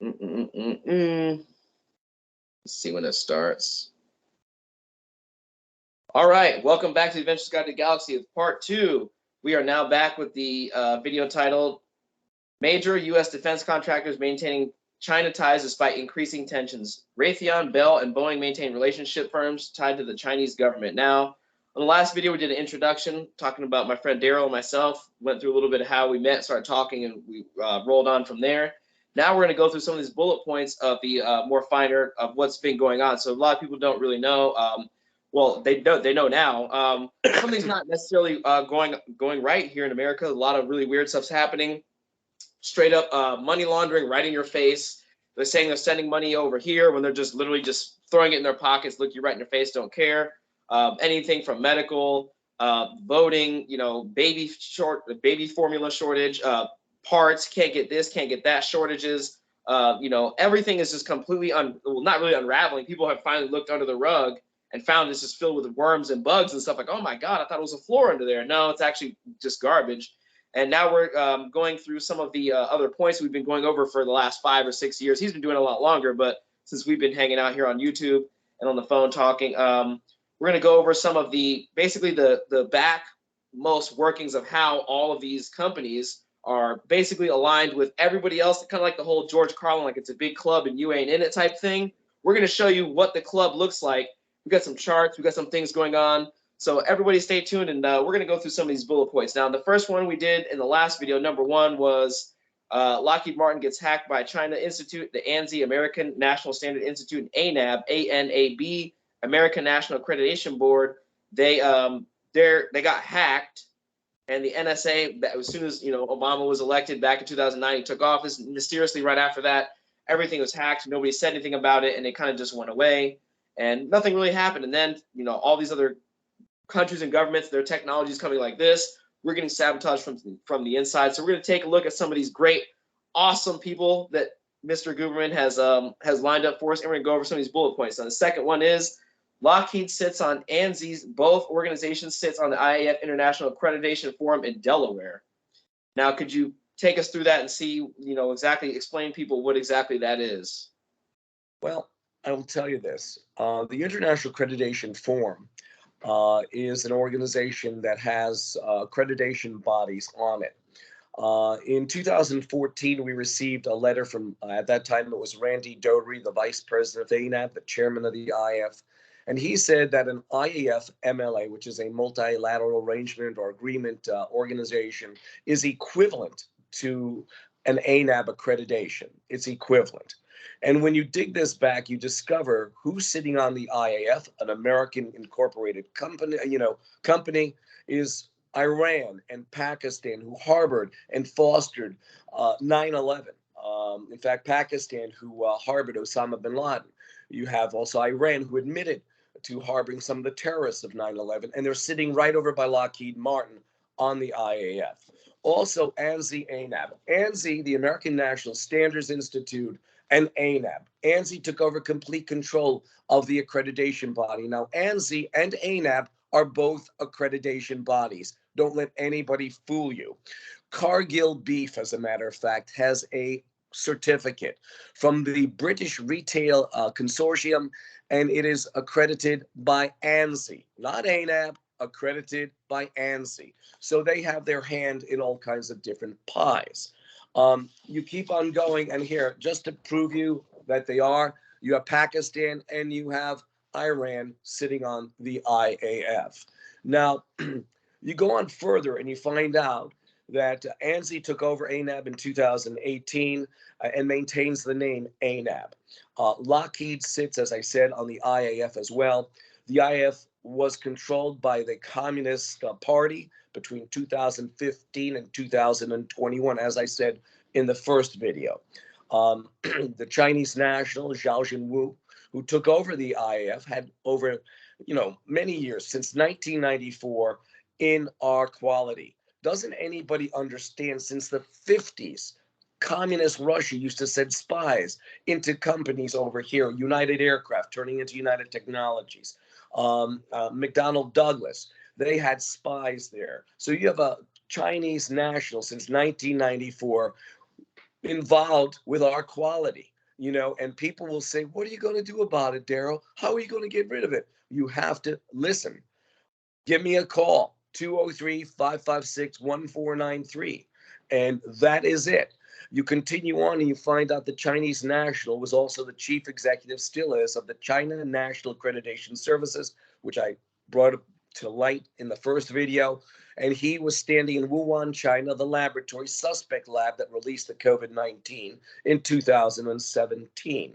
Let's see when it starts. All right, welcome back to the Adventures Guide to the Galaxy with part 2. We are now back with the video titled Major U.S. Defense Contractors Maintaining China Ties Despite Increasing Tensions. Raytheon, Bell, and Boeing maintain relationship firms tied to the Chinese government. Now, on the last video, we did an introduction talking about my friend Daryl and myself, went through a little bit of how we met, started talking, and we rolled on from there. Now we're going to go through some of these bullet points of the more finer of what's been going on. So a lot of people don't really know. Well, they know now. Something's not necessarily going right here in America. A lot of really weird stuff's happening. Straight up money laundering right in your face. They're saying they're sending money over here when they're just literally just throwing it in their pockets, look you right in your face, don't care. Anything from medical, voting, baby formula shortage, parts, can't get this, can't get that, shortages. Everything is just completely not really unraveling. People have finally looked under the rug and found this is filled with worms and bugs and stuff like, oh my God, I thought it was a floor under there. No, it's actually just garbage. And now we're going through some of the other points we've been going over for the last 5 or 6 years. He's been doing it a lot longer, but since we've been hanging out here on YouTube and on the phone talking, we're going to go over some of basically the back most workings of how all of these companies are basically aligned with everybody else, kind of like the whole George Carlin, like it's a big club and you ain't in it type thing. We're going to show you what the club looks like. We got some charts, we got some things going on. So everybody stay tuned, and we're going to go through some of these bullet points. Now, the first one we did in the last video, number 1, was Lockheed Martin gets hacked by China Institute, the ANSI American National Standard Institute, and ANAB, ANAB American National Accreditation Board. They got hacked, and the NSA, as soon as Obama was elected back in 2009, he took office. Mysteriously, right after that, everything was hacked. Nobody said anything about it, and it kind of just went away, and nothing really happened. And then all these other countries and governments, their technology is coming like this. We're getting sabotaged from the inside. So we're going to take a look at some of these great, awesome people that Mr. Guberman has lined up for us, and we're going to go over some of these bullet points. Now, the second one is Lockheed sits on ANSI's Both organizations sits on the IAF International Accreditation Forum in Delaware. Now, could you take us through that and see, exactly explain people what exactly that is? Well, I will tell you this. The International Accreditation Forum is an organization that has accreditation bodies on it. In 2014, we received a letter from, at that time, it was Randy Doherty, the vice president of ANAB, the chairman of the IAF. And he said that an IAF MLA, which is a multilateral arrangement or agreement organization, is equivalent to an ANAB accreditation. It's equivalent. And when you dig this back, you discover who's sitting on the IAF, an American incorporated company, company is Iran and Pakistan, who harbored and fostered 9/11. In fact, Pakistan, who harbored Osama bin Laden. You have also Iran, who admitted to harboring some of the terrorists of 9/11, and they're sitting right over by Lockheed Martin on the IAF. Also, ANSI-ANAB. ANSI, the American National Standards Institute, and ANAB. ANSI took over complete control of the accreditation body. Now, ANSI and ANAB are both accreditation bodies. Don't let anybody fool you. Cargill Beef, as a matter of fact, has a certificate from the British Retail Consortium, and it is accredited by ANSI, not ANAB, accredited by ANSI. So they have their hand in all kinds of different pies. You keep on going, and here, just to prove you that they are, you have Pakistan and you have Iran sitting on the IAF. Now, you go on further and you find out that ANSI took over ANAB in 2018 and maintains the name ANAB. Lockheed sits, as I said, on the IAF as well. The IAF was controlled by the Communist Party between 2015 and 2021, as I said in the first video. The Chinese national, Zhao Jinwu, who took over the IAF, had over, many years, since 1994, in our quality. Doesn't anybody understand, since the 50s, Communist Russia used to send spies into companies over here, United Aircraft turning into United Technologies, McDonnell Douglas, they had spies there. So you have a Chinese national since 1994 involved with our quality, and people will say, what are you going to do about it, Daryl? How are you going to get rid of it? You have to listen. Give me a call, 203-556-1493. And that is it. You continue on and you find out the Chinese national was also the chief executive, still is, of the China National Accreditation Services, which I brought to light in the first video. And he was standing in Wuhan, China, the laboratory, suspect lab that released the COVID-19 in 2017.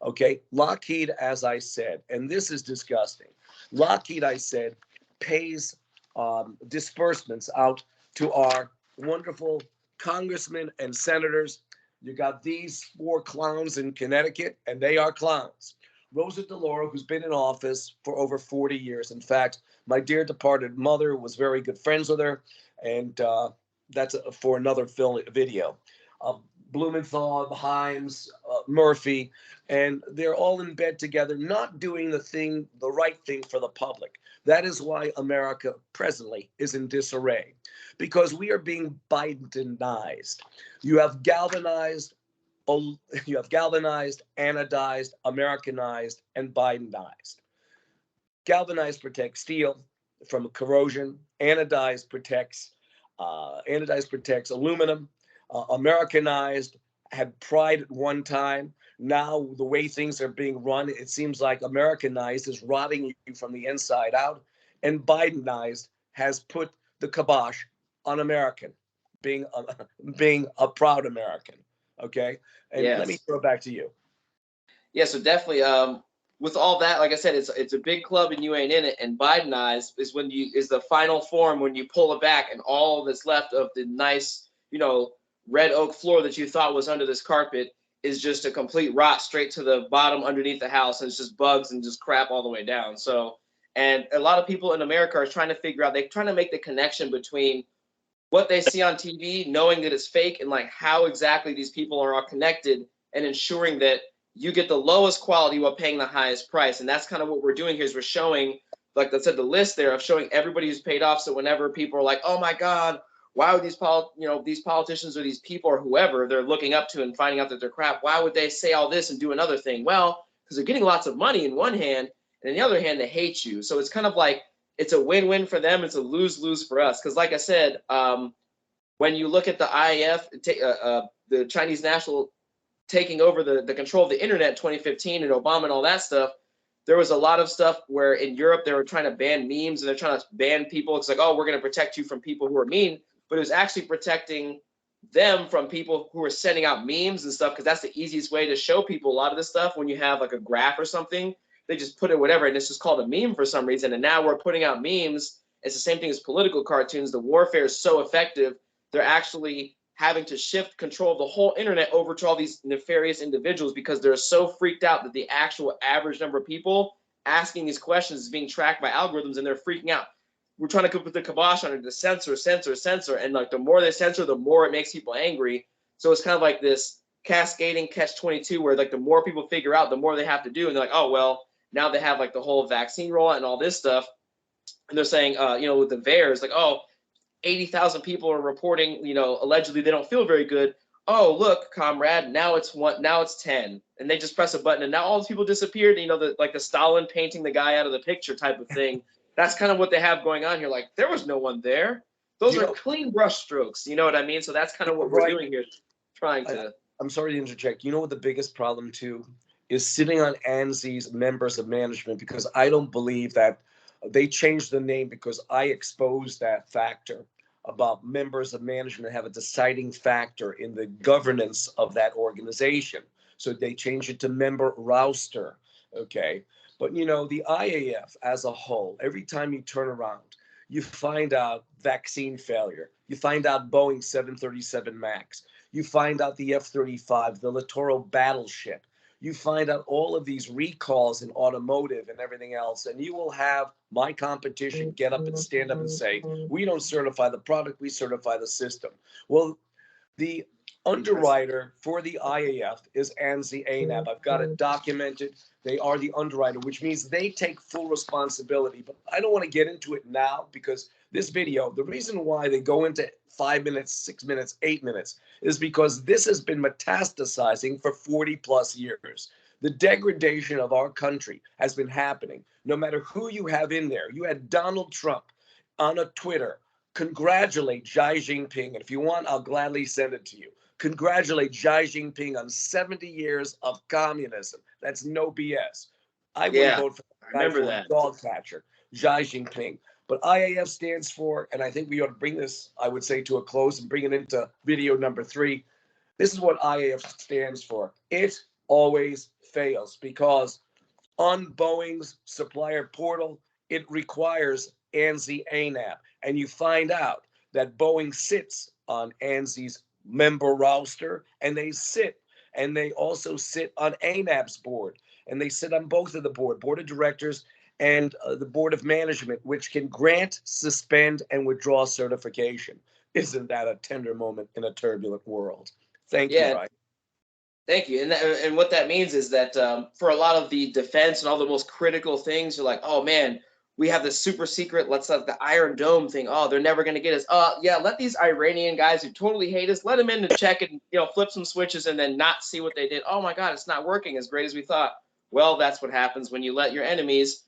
Okay, Lockheed, as I said, and this is disgusting. Lockheed, I said, pays disbursements out to our wonderful congressmen and senators. You got these four clowns in Connecticut, and they are clowns. Rosa DeLauro, who's been in office for over 40 years. In fact, my dear departed mother was very good friends with her, and that's for another video. Blumenthal, Himes, Murphy, and they're all in bed together, not doing the right thing for the public. That is why America presently is in disarray, because we are being Bidenized. You have galvanized, anodized, Americanized, and Bidenized. Galvanized protects steel from corrosion. Anodized protects aluminum. Americanized had pride at one time. Now, the way things are being run, it seems like Americanized is rotting you from the inside out. And Bidenized has put the kibosh on American, being a proud American. Okay? And Yes. let me throw it back to you. Yeah, so definitely, with all that, like I said, it's a big club and you ain't in it. And Bidenized is is the final form when you pull it back and all that's left of the nice, red oak floor that you thought was under this carpet is just a complete rot straight to the bottom underneath the house, and it's just bugs and just crap all the way down. So, and a lot of people in America are trying to figure out, they're trying to make the connection between what they see on TV, knowing that it's fake, and like how exactly these people are all connected, and ensuring that you get the lowest quality while paying the highest price. And that's kind of what we're doing here, is we're showing, like I said, the list there of showing everybody who's paid off. So whenever people are like, oh my God, why would these politicians or these people or whoever they're looking up to and finding out that they're crap, why would they say all this and do another thing? Well, because they're getting lots of money in one hand, and on the other hand, they hate you. So it's kind of like, it's a win-win for them. It's a lose-lose for us. Because like I said, when you look at the IAF, the Chinese national taking over the control of the internet in 2015 and Obama and all that stuff, there was a lot of stuff where in Europe they were trying to ban memes and they're trying to ban people. It's like, oh, we're going to protect you from people who are mean. But it was actually protecting them from people who are sending out memes and stuff, because that's the easiest way to show people a lot of this stuff. When you have like a graph or something, they just put it whatever, and it's just called a meme for some reason. And now we're putting out memes. It's the same thing as political cartoons. The warfare is so effective, they're actually having to shift control of the whole internet over to all these nefarious individuals, because they're so freaked out that the actual average number of people asking these questions is being tracked by algorithms, and they're freaking out. We're trying to put the kibosh on it, to censor, and like the more they censor, the more it makes people angry. So it's kind of like this cascading catch-22, where like the more people figure out, the more they have to do, and they're like, oh well, now they have like the whole vaccine rollout and all this stuff, and they're saying, with the VAERS, like, oh, 80,000 people are reporting, allegedly they don't feel very good. Oh, look, comrade, now it's 10, and they just press a button, and now all those people disappeared. Like the Stalin painting the guy out of the picture type of thing. That's kind of what they have going on here. Like, there was no one there. Those are clean brush strokes. You know what I mean? So that's kind of what we're doing here, trying to. I'm sorry to interject. You know what the biggest problem too is? Sitting on ANSI's members of management, because I don't believe that they changed the name because I exposed that factor about members of management have a deciding factor in the governance of that organization. So they changed it to member roster. Okay. But the IAF as a whole, every time you turn around, you find out vaccine failure. You find out Boeing 737 MAX. You find out the F-35, the littoral battleship. You find out all of these recalls in automotive and everything else, and you will have my competition get up and stand up and say, we don't certify the product, we certify the system. Well, the underwriter for the IAF is ANSI ANAB. I've got it documented. They are the underwriter, which means they take full responsibility. But I don't want to get into it now because this video, the reason why they go into 5 minutes, 6 minutes, 8 minutes is because this has been metastasizing for 40 plus years. The degradation of our country has been happening. No matter who you have in there, you had Donald Trump on a Twitter congratulate Xi Jinping, and if you want, I'll gladly send it to you. Congratulate Xi Jinping on 70 years of communism. That's no BS. I wouldn't vote for I remember that. dog catcher, Xi Jinping. But IAF stands for, and I think we ought to bring this, I would say, to a close and bring it into video number 3. This is what IAF stands for. It always fails, because on Boeing's supplier portal, it requires ANSI ANAB. And you find out that Boeing sits on ANSI's member roster, and they also sit on ANAB's board, and they sit on both of the board of directors and the board of management, which can grant, suspend, and withdraw certification. Isn't that a tender moment in a turbulent world? Thank you, Ryan. Thank you. And what that means is that for a lot of the defense and all the most critical things, you're like, oh man, we have this super secret, let's like the Iron Dome thing. Oh, they're never going to get us. Yeah, let these Iranian guys who totally hate us, let them in to check and, flip some switches and then not see what they did. Oh my God, it's not working as great as we thought. Well, that's what happens when you let your enemies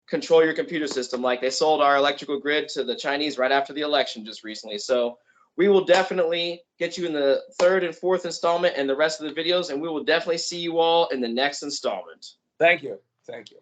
control your computer system. Like they sold our electrical grid to the Chinese right after the election just recently. So we will definitely get you in the 3rd and 4th installment and the rest of the videos, and we will definitely see you all in the next installment. Thank you. Thank you.